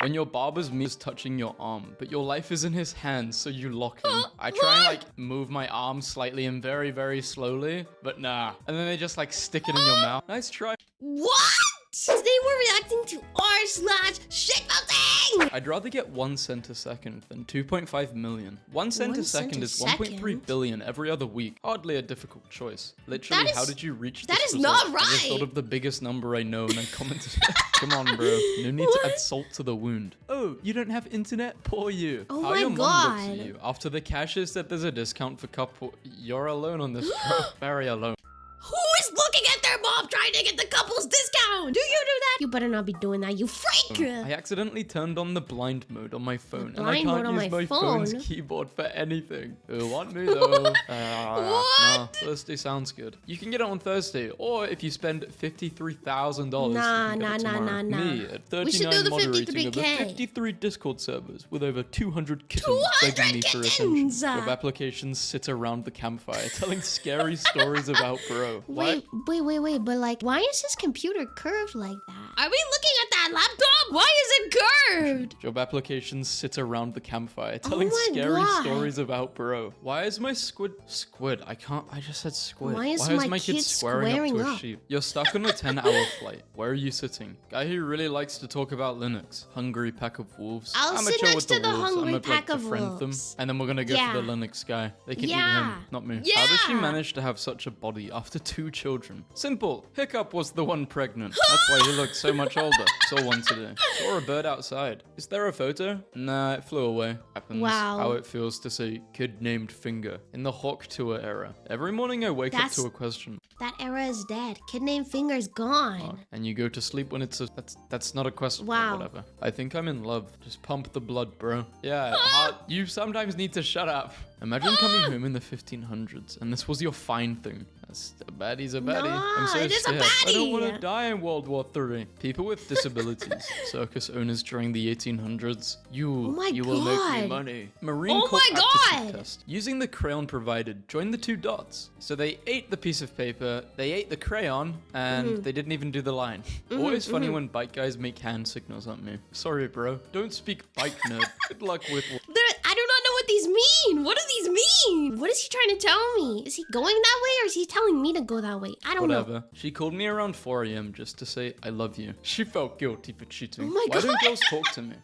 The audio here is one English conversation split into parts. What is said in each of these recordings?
When your barber's meat is touching your arm, but your life is in his hands, so you lock him. I try and like move my arm slightly and very, very slowly, but nah. And then they just like stick it in your mouth. Nice try. What? Today we're reacting to r/shitposting! I'd rather get 1 cent a second than 2.5 million. 1 cent a second is 1.3 billion every other week. Hardly a difficult choice. Literally, how did you reach this That is result? not I right! just thought of the biggest number I know and I commented it. Come on, bro. No need to add salt to the wound. Oh, you don't have internet? Poor you. Oh How my your mom God. looks at you. After the cashier said there's a discount for couple. You're alone on this, bro. Very alone. Who is looking at their mom trying to get the couple's discount? Do you do that? You better not be doing that, you freak! I accidentally turned on the blind mode on my phone, and I blind mode can't on use my my phone's phone? keyboard for anything. You want me though? No, Thursday sounds good. You can get it on Thursday, or if you spend $53,000, Nah, you can get it tomorrow. nah. Me at We should do 39 the moderating over 53K. 53 Discord servers with over 200 kittens begging me for attention. kittens! Job applications sit around the campfire telling scary stories about bro. What? Wait, but like, why is his computer curved like that? Are we looking at that laptop? Why is it curved? Job applications sit around the campfire telling my scary God. stories about bro. Why is my squid? I just said squid. Why is my kid kid squaring up to a squaring sheep? You're stuck on a 10-hour flight. Where are you sitting? Guy who really likes to talk about Linux. Hungry pack of wolves. I'll I'm sit chill next with the to the wolves. hungry I'm pack of befriend them, wolves. and then we're gonna go Yeah. for the Linux guy. They can eat Yeah. him, not me. Yeah. How does she manage to have such a body after 2 children? Simple. Hiccup was the one pregnant. That's why he looked so much older. Saw one today. Saw a bird outside. Is there a photo? Nah, it flew away. Happens. Wow. How it feels to say kid named Finger in the Hawk Tour era. Every morning I wake up to a question. That era is dead. Kid named Finger's gone. And you go to sleep when it's a... That's not a question. Wow. Whatever. I think I'm in love. Just pump the blood, bro. Yeah, you sometimes need to shut up. Imagine coming home in the 1500s and this was your fine thing. That's a baddie's a baddie. I'm so it is a scared. I don't want to baddie. die in World War III. People with disabilities, circus owners during the 1800s. You will make me God. money. Marine Oh Corps my aptitude God. test. Using the crayon provided, join the 2 dots. So they ate the piece of paper, they ate the crayon, and they didn't even do the line. Always funny when bike guys make hand signals at me. Sorry, bro. Don't speak bike nerd. Good luck with... I do not know what these mean. What do these mean? What is he trying to tell me? Is he going that way or is he telling me to go that way? I don't know. Whatever. She called me around 4 a.m. just to say I love you. She felt guilty for cheating. Oh my Why don't God. girls talk to me?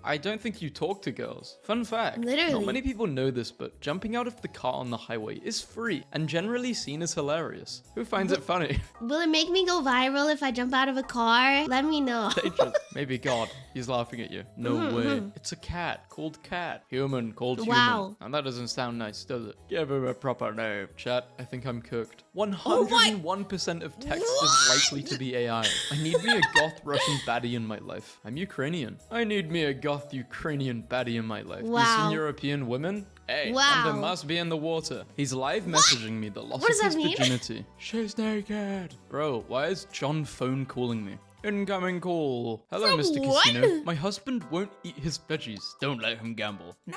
I don't think you talk to girls. Fun fact. Literally. Not many people know this, but jumping out of the car on the highway is free and generally seen as hilarious. Who finds it funny? Will it make me go viral if I jump out of a car? Let me know. Dangerous. Maybe God. He's laughing at you. No way. It's a cat called Cat. Human called Wow. Human. And that doesn't sound nice, does it? Give him a proper name. Chat, I think I'm cooked. Oh 101% of text is likely to be AI. I need me a goth Russian baddie in my life. I'm Ukrainian. I need me a goth Ukrainian baddie in my life. Wow. Eastern European women? Hey, Wow. something must be in the water. He's live messaging me the loss What does of his that mean? virginity. She's naked. Bro, why is John phone calling me? Incoming call. Hello, From Mr. what? Casino. My husband won't eat his veggies. Don't let him gamble. No!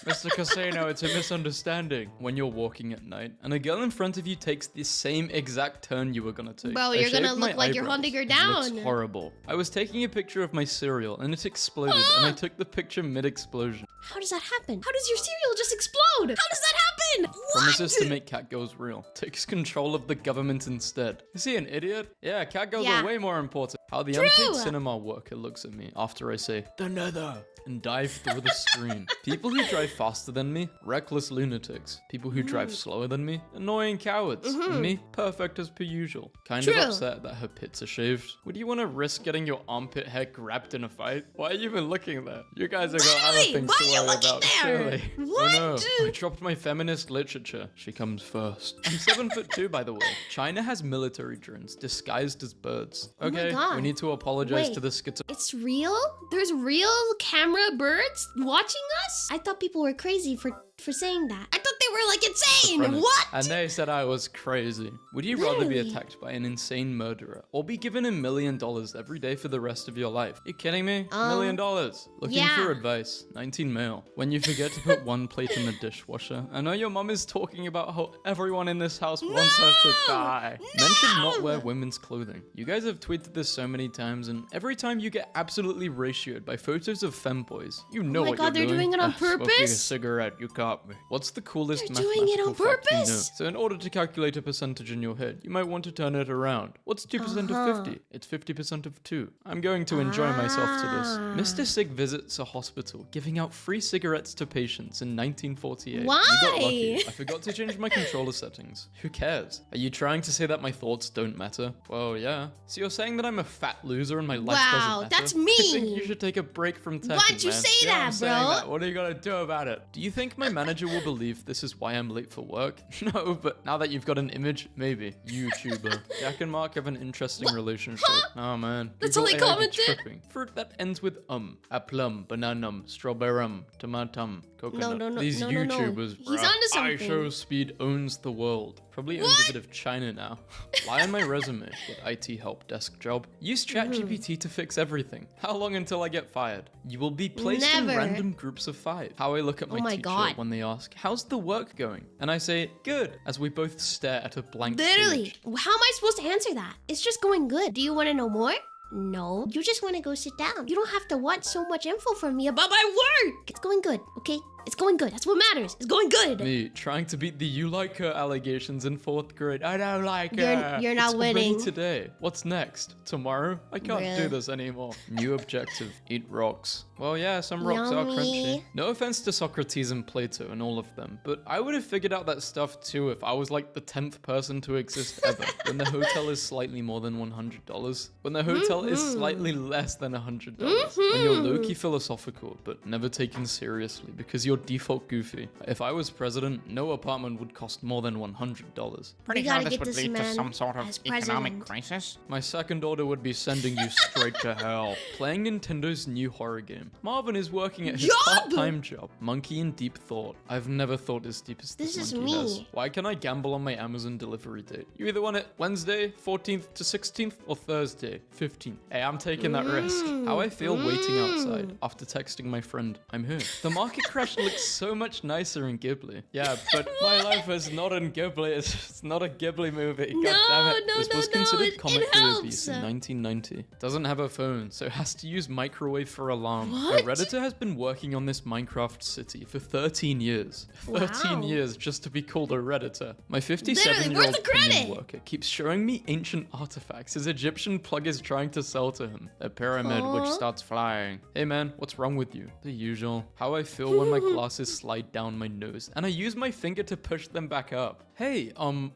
Mr. Casino, it's a misunderstanding. When you're walking at night and a girl in front of you takes the same exact turn you were gonna take. Bro, I you're gonna shaved my look like you're eyebrows. hunting her It down. looks horrible. I was taking a picture of my cereal and it exploded and I took the picture mid-explosion. How does that happen? How does your cereal just explode? How does that happen? Promises to make cat girls real. Takes control of the government instead. Is he an idiot? Yeah, cat girls Yeah. are way more important. How the unpaid cinema worker looks at me after I say, the nether, and dive through the screen. People who drive faster than me, reckless lunatics. People who drive slower than me, annoying cowards. And me, perfect as per usual. Kind of True. upset that her pits are shaved. Would you want to risk getting your armpit hair grabbed in a fight? Why are you even looking there? You guys have got other Literally, things why to are you worry looking about, there? surely. What? Oh no, I dropped my feminist literature. She comes first. I'm 7'2", by the way. China has military drones disguised as birds. Oh my Okay, God. we need to apologize Wait. to the schizo. It's real? There's real camera birds watching us? I thought people were crazy for saying that. I thought they they were like insane. Confronting. What? And they said I was crazy. Would you rather be Literally. attacked by an insane murderer or be given $1 million every day for the rest of your life? You kidding me? $1 million. Looking yeah. for advice. 19 male. When you forget to put one plate in the dishwasher. I know your mom is talking about how everyone in this house wants her to die. Men should not wear women's clothing. You guys have tweeted this so many times, and every time you get absolutely ratioed by photos of femboys, you know my what God, you're they're doing it on Smoking a purpose? cigarette, you caught me. What's the coolest They're doing it on mathematical fact you know? purpose? So in order to calculate a percentage in your head, you might want to turn it around. What's 2% of 50? It's 50% of 2. I'm going to enjoy myself to this. Mr. Sig visits a hospital, giving out free cigarettes to patients in 1948. Why? You got lucky. I forgot to change my controller settings. Who cares? Are you trying to say that my thoughts don't matter? Well, yeah. So you're saying that I'm a fat loser and my life Wow, doesn't matter? that's I think mean. you should take a break from tech. Why'd you say that, I'm saying bro? that. What are you gonna do about it? Do you think my manager will believe this is why I'm late for work? No, but now that you've got an image, maybe. YouTuber. Jack and Mark have an interesting relationship. Oh man. That's Google all they AI be commented? tripping. Fruit that ends with a plum, bananum, strawberrum, tomatum, coconut. no, These no. YouTubers, He's bruh. onto something. iShow Speed owns the world. Probably owns a bit of China now. Lie on my resume. Get IT help desk job. Use ChatGPT to fix everything. How long until I get fired? You will be placed in Never. random groups of 5. How I look at my, my teacher God. when they ask, how's the work going? And I say, good, as we both stare at a blank Literally. page. How am I supposed to answer that? It's just going good. Do you want to know more? No. You just want to go sit down. You don't have to want so much info from me about my work. It's going good, okay? It's going good. That's what matters. It's going good. Me trying to beat the you like her allegations in 4th grade. I don't like her. You're not It's already winning. today. What's next? Tomorrow? I can't do Bruh. this anymore. New objective. Eat rocks. Well, yeah, some rocks are crunchy. Yummy. No offense to Socrates and Plato and all of them, but I would have figured out that stuff too if I was like the 10th person to exist ever. When the hotel is slightly more than $100. When the hotel is slightly less than $100. When you're low-key philosophical, but never taken seriously because you're default goofy. If I was president, no apartment would cost more than $100. Pretty We sure gotta this get would this lead to man some sort of as economic president. crisis. My second order would be sending you straight to hell. Playing Nintendo's new horror game. Marvin is working at his Job! part-time job. Monkey in deep thought. I've never thought as deep as this This is monkey has. me. Why can I gamble on my Amazon delivery date? You either want it Wednesday, 14th to 16th, or Thursday, 15th. Hey, I'm taking that risk. How I feel waiting outside after texting my friend, I'm here. The market crash looks so much nicer in Ghibli. Yeah, but my life is not in Ghibli. It's not a Ghibli movie. God damn it. no, This no, was no, considered it comically helps. obese in 1990. Doesn't have a phone, so has to use microwave for alarm. What? A Redditor has been working on this Minecraft city for 13 years. 13 Wow. years just to be called a Redditor. My Literally, 57-year-old where's the pinion credit? worker keeps showing me ancient artifacts his Egyptian plug is trying to sell to him. A pyramid which starts flying. Hey man, what's wrong with you? The usual. How I feel when my glasses slide down my nose and I use my finger to push them back up. Hey,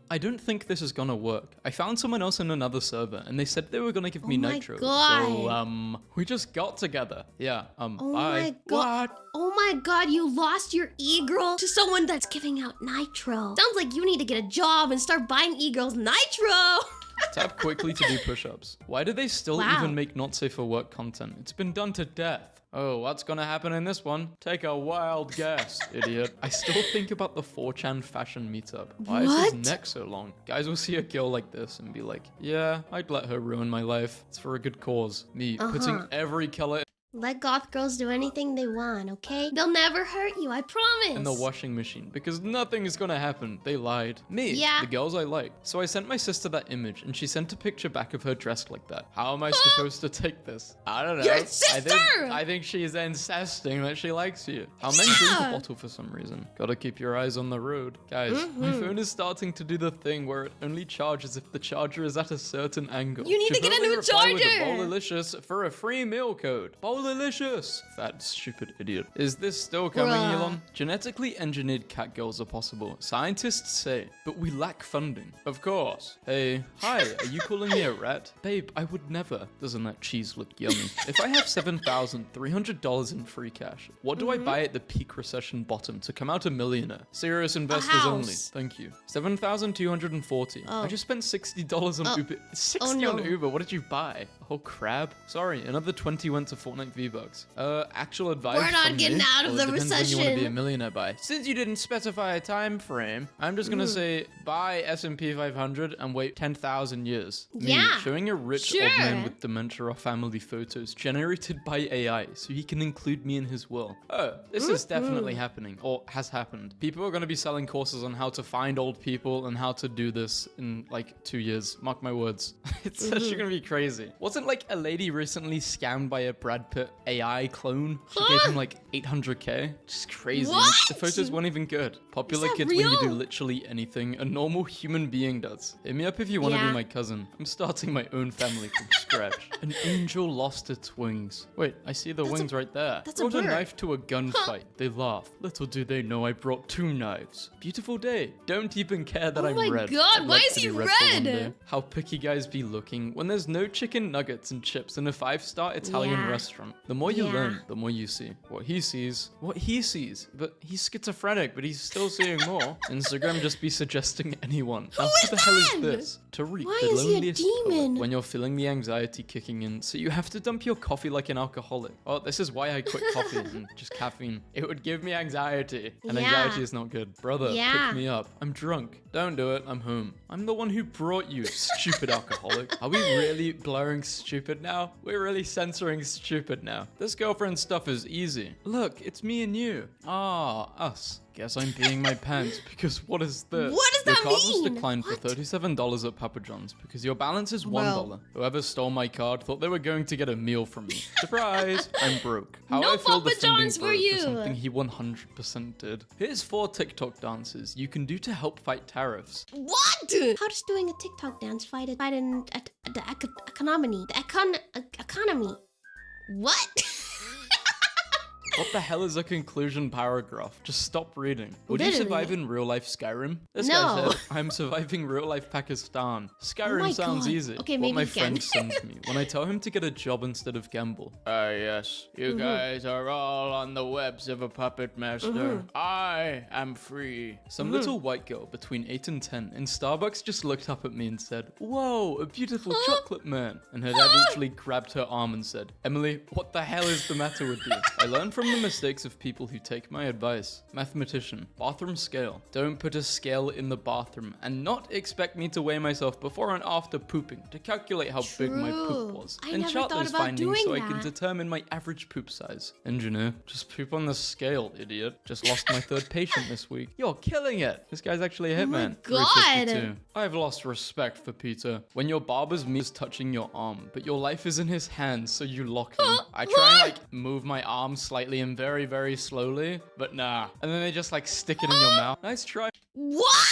I don't think this is gonna work. I found someone else in another server and they said they were gonna give me my nitro. God. So, we just got together. Yeah, Oh bye. my God. Oh my God, you lost your e-girl to someone that's giving out nitro. Sounds like you need to get a job and start buying e-girls nitro. Tap quickly to do push-ups. Why do they still Wow. even make not safe for work content? It's been done to death. Oh, what's gonna happen in this one? Take a wild guess, idiot. I still think about the 4chan fashion meetup. Why is What? his neck so long? Guys will see a girl like this and be like, yeah, I'd let her ruin my life. It's for a good cause. Me, putting every color Let goth girls do anything they want, okay? They'll never hurt you, I promise. in the washing machine because nothing is gonna happen. They lied. Me, Yeah. the girls I like. So I sent my sister that image and she sent a picture back of her dressed like that. How am I supposed to take this? I don't know. Your sister! I think she's insisting that she likes you. How men drink a Yeah. bottle for some reason. Gotta keep your eyes on the road. Guys, my phone is starting to do the thing where it only charges if the charger is at a certain angle. You need to get a Chipotle new reply with a charger! Bowlilicious for a free meal code. Bowlilicious! Fat stupid idiot. Is this still coming, Bruh. Elon? Genetically engineered cat girls are possible. Scientists say, but we lack funding. Of course. Hey, hi, are you calling me a rat? Babe, I would never. Doesn't that cheese look yummy? If I have $7,300 in free cash, what do I buy at the peak recession bottom to come out a millionaire? Serious investors only. house. Thank you. 7,240. I just spent $60 on Uber. 60 on no. Uber. What did you buy? A whole crab? Sorry, another 20 went to Fortnite like V-Bucks. Actual advice We're not from getting me? out of Well, the it depends when you want to be a recession. millionaire by. Since you didn't specify a time frame, I'm just gonna say buy S&P 500 and wait 10,000 years. Me Yeah, showing a rich old sure. man with dementia or family photos generated by AI so he can include me in his will. Oh, this is definitely happening, or has happened. People are gonna be selling courses on how to find old people and how to do this in like 2 years. Mark my words. It's actually gonna be crazy. Wasn't like a lady recently scammed by a Brad Pitt AI clone? She gave him like 800K. Just crazy. What? The photos weren't even good. Popular that kids when you do real? literally anything a normal human being does. Hit me up if you want to Yeah. be my cousin. I'm starting my own family from scratch. An angel lost its wings. Wait, I see the wings right there. that's a Brought a bird. knife to a gunfight. They laugh. Little do they know I brought 2 knives. Beautiful day. Don't even care that Oh I'm my red. God, I'd why like is to he be red for one red? day. How picky guys be looking when there's no chicken nuggets and chips in a 5-star Italian Yeah. restaurant. The more you Yeah. learn, the more you see. What he sees. But he's schizophrenic, but he's still seeing more. Instagram just be suggesting anyone. Now, is who the hell is that? this? Tariq, Why the is he a loneliest poet. demon? When you're feeling the anxiety kicking in, so you have to dump your coffee like an alcoholic. Oh, this is why I quit coffee and just caffeine. It would give me anxiety, and Yeah. anxiety is not good. Brother, Yeah. pick me up. I'm drunk. Don't do it. I'm home. I'm the one who brought you, stupid alcoholic. Are we really blurring stupid now? We're really censoring stupid now. This girlfriend stuff is easy. Look, it's me and you. Ah, us. Guess I'm peeing my pants because what is this? What does Your that card was mean? declined for What? $37 at Papa John's because your balance is $1. Whoever stole my card thought they were going to get a meal from me. Surprise! I'm broke. How No I feel Papa defending John's for bro you. something he 100% did. Here's 4 TikTok dances you can do to help fight tariffs. What? How does doing a TikTok dance fight the economy? Economy. What? What the hell is a conclusion paragraph? Just stop reading. Would you Literally. survive in real life Skyrim? This No. guy said, I'm surviving real life Pakistan. Skyrim my sounds God. easy. Okay, what maybe my you can. friend sends me when I tell him to get a job instead of gamble. Yes, you guys are all on the webs of a puppet master. I am free. Some little white girl between 8 and 10 in Starbucks just looked up at me and said, whoa, a beautiful chocolate man. And her dad literally grabbed her arm and said, Emily, what the hell is the matter with you? I learned from the mistakes of people who take my advice. Mathematician, bathroom scale. Don't put a scale in the bathroom and not expect me to weigh myself before and after pooping to calculate how big my poop True. was. I and never chart thought those about findings doing so I can that. determine my average poop size. Engineer, just poop on the scale, idiot. Just lost my 3rd patient this week. You're killing it. This guy's actually a Oh my hitman. God. 352. I've lost respect for Peter. When your barber's meat is touching your arm, but your life is in his hands, so you lock him. I try and like move my arm slightly and very, very slowly, but nah. And then they just like stick it in your mouth. Nice try. What?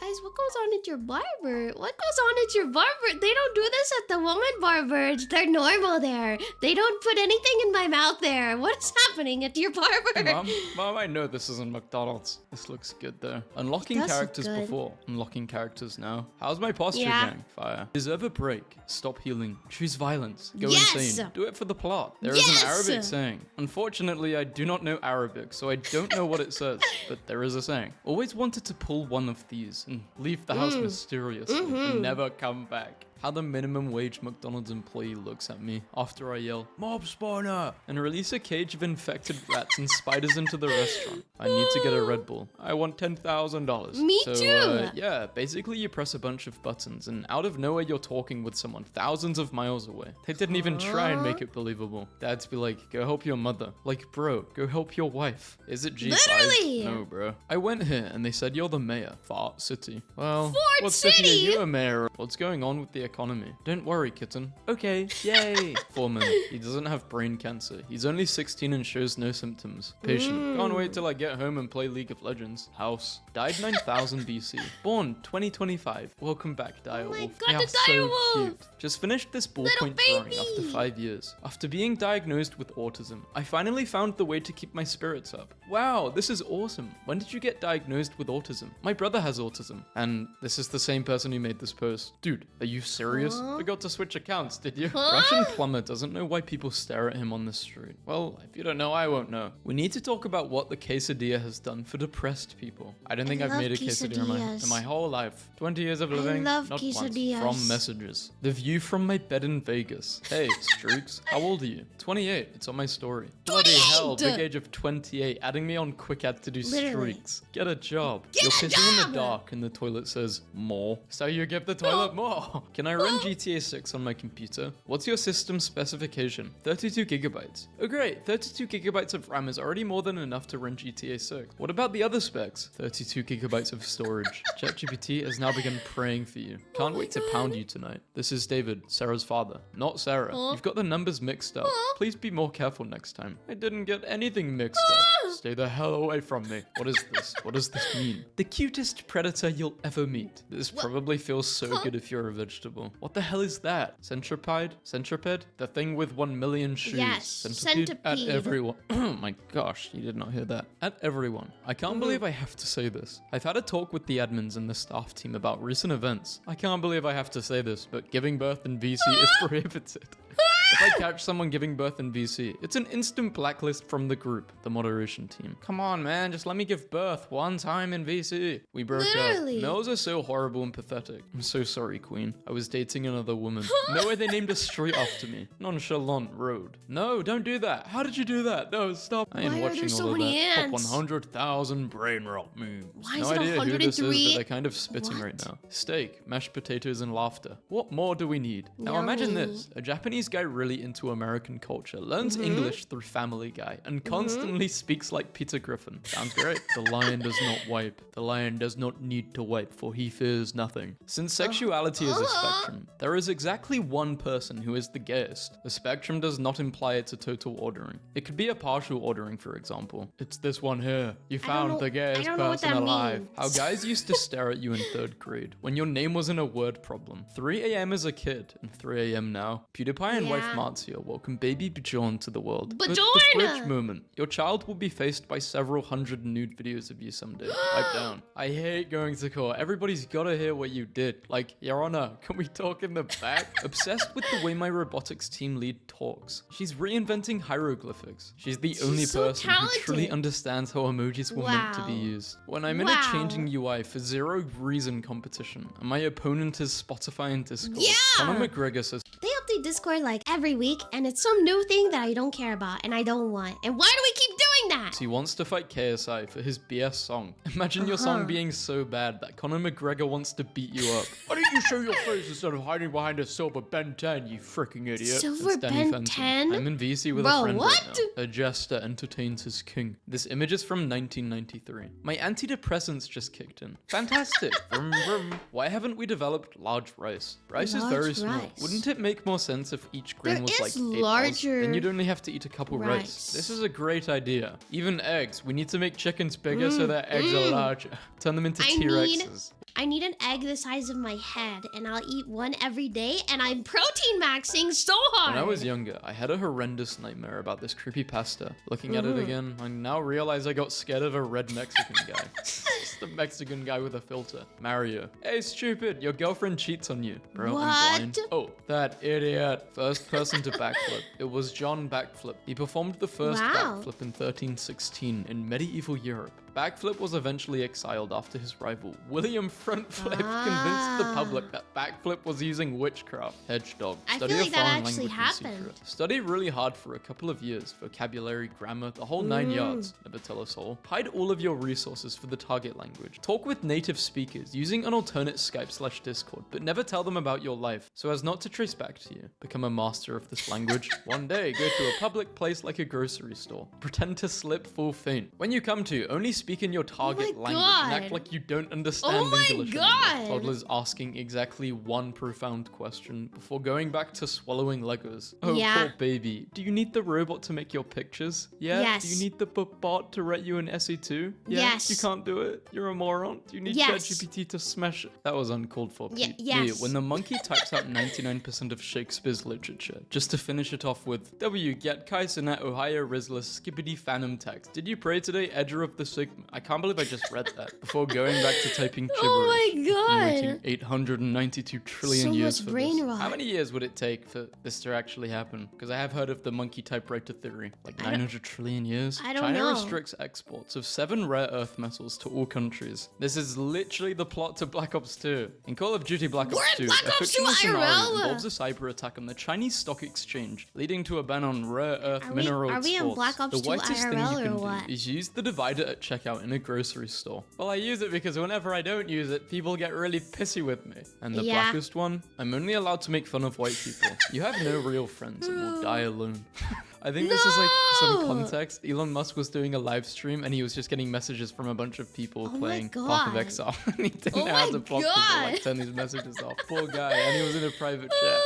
Guys, what goes on at your barber? What goes on at your barber? They don't do this at the woman barbers. They're normal there. They don't put anything in my mouth there. What is happening at your barber? Mom, I know this isn't McDonald's. This looks good though. Unlocking It does look characters good. before. Unlocking characters now. How's my posture, Yeah. gang? Fire. Deserve a break. Stop healing. Choose violence. Go Yes! insane. Do it for the plot. There is Yes! an Arabic saying. Unfortunately, I do not know Arabic, so I don't know what it says. But there is a saying. Always wanted to pull one of these and leave the house mysteriously and never come back. How the minimum wage McDonald's employee looks at me after I yell, mob spawner, and release a cage of infected rats and spiders into the restaurant. I need to get a Red Bull. I want $10,000. Me so, too. Yeah, basically you press a bunch of buttons and out of nowhere you're talking with someone thousands of miles away. They didn't even try and make it believable. Dads be like, go help your mother. Like, bro, go help your wife. Is it G5? Literally. No, bro. I went here and they said you're the mayor. Fart City. Well, Fart what city City? are you a mayor of? What's going on with the economy? Don't worry, kitten. Okay, yay. Foreman, he doesn't have brain cancer. He's only 16 and shows no symptoms. Patient, can't wait till I get home and play League of Legends. House, died 9000 BC. Born 2025. Welcome back, Direwolf. God, They are the Direwolf. so cute. Just finished this Little ballpoint drawing baby. after 5 years. After being diagnosed with autism, I finally found the way to keep my spirits up. Wow, this is awesome. When did you get diagnosed with autism? My brother has autism. And this is the same person who made this post. Dude, are you serious? Huh? Forgot to switch accounts, did you? Huh? Russian plumber doesn't know why people stare at him on the street. Well, if you don't know, I won't know. We need to talk about what the quesadilla has done for depressed people. I don't think I've love made a quesadilla in quesadillas. my whole life. 20 years of living, love not quesadillas. once. From messages. The view from my bed in Vegas. Hey, Streaks, how old are you? 28. It's on my story. Bloody hell, big age of 28, adding me on quick ad to do Literally. streaks. Get a job. Get You're a pissing in job! the dark and the toilet says more. So you give the toilet more. Can I run GTA 6 on my computer? What's your system specification? 32 gigabytes. Oh great, 32 gigabytes of RAM is already more than enough to run GTA 6. What about the other specs? 32 gigabytes of storage. ChatGPT has now begun praying for you. Can't wait to pound you tonight. This is David, Sarah's father. Not Sarah. You've got the numbers mixed up. Please be more careful next time. I didn't get anything mixed up. Stay the hell away from me. What is this? What does this mean? The cutest predator you'll ever meet. This probably feels so good if you're a vegetable. What the hell is that? Centipede? Centipede? The thing with 1 million shoes. Yes, centipede. At everyone. Oh my gosh, you did not hear that. At everyone. I can't believe I have to say this. I've had a talk with the admins and the staff team about recent events. I can't believe I have to say this, but giving birth in VC is prohibited. If I catch someone giving birth in VC, it's an instant blacklist from the group, the moderation team. Come on, man, just let me give birth one time in VC. We broke Literally. up. Males are so horrible and pathetic. I'm so sorry, Queen. I was dating another woman. No way they named a street after me. Nonchalant Road. No, don't do that. How did you do that? No, stop. I am Why are watching there so all of many that. Top ants? 100,000 brain rot memes. Why no is it idea who this is, 103? but they're kind of spitting right now. Steak, mashed potatoes, and laughter. What more do we need? Now imagine Yummy. this. A Japanese guy really into American culture, learns English through Family Guy, and constantly speaks like Peter Griffin. Sounds great. The lion does not wipe. The lion does not need to wipe, for he fears nothing. Since sexuality is a spectrum, there is exactly one person who is the gayest. The spectrum does not imply it's a total ordering. It could be a partial ordering, for example. It's this one here. You found know- the I gayest don't know what person that alive. means. How guys used to stare at you in 3rd grade when your name wasn't a word problem. 3 a.m. as a kid and 3 a.m. now. PewDiePie and wife Yeah. Marzia welcome baby Bjorn to the world. But the Bjorn! fridge moment. Your child will be faced by several hundred nude videos of you someday. Pipe down. I hate going to court. Everybody's gotta hear what you did. Like, Your Honor, can we talk in the back? Obsessed with the way my robotics team lead talks. She's reinventing hieroglyphics. She's the only so person who truly talented. understands how emojis were meant to be Wow. used. When I'm in a Wow. changing UI for zero reason competition, and my opponent is Spotify and Discord, Yeah! Conor McGregor says, They update Discord like every week, and it's some new thing that I don't care about and I don't want. And why do we keep doing that? he wants to fight KSI for his BS song. Imagine your song being so bad that Conor McGregor wants to beat you up. Why don't you show your face instead of hiding behind a silver Ben 10, you freaking idiot? Silver That's Danny Ben Fenton. 10? I'm in VC with Bro, a friend what? right now. A jester entertains his king. This image is from 1993. My antidepressants just kicked in. Fantastic. Vroom, vroom. Why haven't we developed large rice? Rice is very Large small. rice. Wouldn't it make more sense if each grain There was like is 8 larger Then you'd only have to eat a couple rice. rice. This is a great idea. Even eggs. We need to make chickens bigger so their eggs are larger. Turn them into T-Rexes. I need an egg the size of my head, and I'll eat one every day, and I'm protein maxing so hard. When I was younger, I had a horrendous nightmare about this creepy pasta. Looking at it again, I now realize I got scared of a red Mexican guy. It's the Mexican guy with a filter. Mario. Hey, stupid, your girlfriend cheats on you. Bro, What? I'm blind. Oh, that idiot. First person to backflip. It was John Backflip. He performed the first Wow. backflip in 1316 in medieval Europe. Backflip was eventually exiled after his rival, William Frontflip, convinced the public that Backflip was using witchcraft. Hedgehog. I Study feel a like that foreign actually language in happened. secret. Study really hard for a couple of years. Vocabulary, grammar, the whole 9 yards. Never tell a soul. Hide all of your resources for the target language. Talk with native speakers using an alternate Skype/Discord, but never tell them about your life so as not to trace back to you. Become a master of this language. One day, go to a public place like a grocery store. Pretend to slip full faint. When you come to, only speak in your target language and act God. like you don't understand Oh my English God. anymore. Toddlers asking exactly one profound question before going back to swallowing Legos. Oh, Yeah. poor baby. Do you need the robot to make your pictures? Yeah? Yes. Do you need the bot to write you an essay too? Yeah? Yes. You can't do it? You're a moron? Do you need Yes. ChatGPT to smash it? That was uncalled for, Pete. yes. When the monkey types out 99% of Shakespeare's literature, just to finish it off with, W. Get Kaisenet Ohio Rizla Skibbity Fan random text. Did you pray today, Edger of the Sigma? I can't believe I just read that before going back to typing gibberish. Oh my Been god. waiting 892 trillion So years much for brain this. rot. How many years would it take for this to actually happen? Because I have heard of the monkey typewriter theory. Like 900 trillion years? I don't China know. restricts exports of 7 rare earth metals to all countries. This is literally the plot to Black Ops 2. In Call of Duty Black We're Ops in 2, Black a Ops 2 fictional scenario IRL. involves a cyber attack on the Chinese stock exchange, leading to a ban on rare earth Are we- mineral are we in exports. Black Ops The 2 whitest thing you IRL can or do what? is use the divider at checkout in a grocery store. Well, I use it because whenever I don't use it, people get really pissy with me. And the Yeah. blackest one, I'm only allowed to make fun of white people. You have no real friends and will die alone. I think this is like some No! context. Elon Musk was doing a live stream and he was just getting messages from a bunch of people Oh my playing Path of God. Exile. And he didn't Oh know how my to possibly God. like turn these messages off. Poor guy. And he was in a private chat.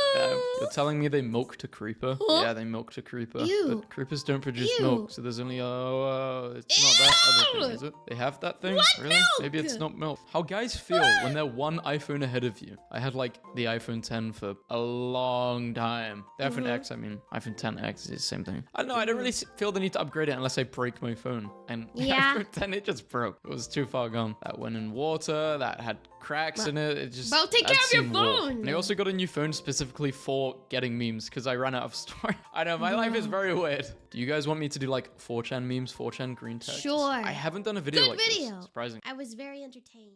You're telling me they milked a creeper? Huh? Yeah, they milked a creeper. Ew. But creepers don't produce Ew. milk, so there's only it's not that other thing, Ew. is it? They have that thing? What Really? milk? Maybe it's not milk. How guys feel when they're one iPhone ahead of you. I had like the iPhone 10 for a long time. The iPhone X, I mean, iPhone 10X is the same thing. I don't know, I don't really feel the need to upgrade it unless I break my phone. And the Yeah. iPhone 10, it just broke. It was too far gone. That went in water, that had cracks in it. It just. Bro, take I'd care of your seen war. phone. And I also got a new phone specifically for getting memes because I ran out of storage. I know, my life is very weird. Do you guys want me to do like 4chan memes, 4chan green text? Sure. I haven't done a video Good like video. this. Surprising. I was very entertained.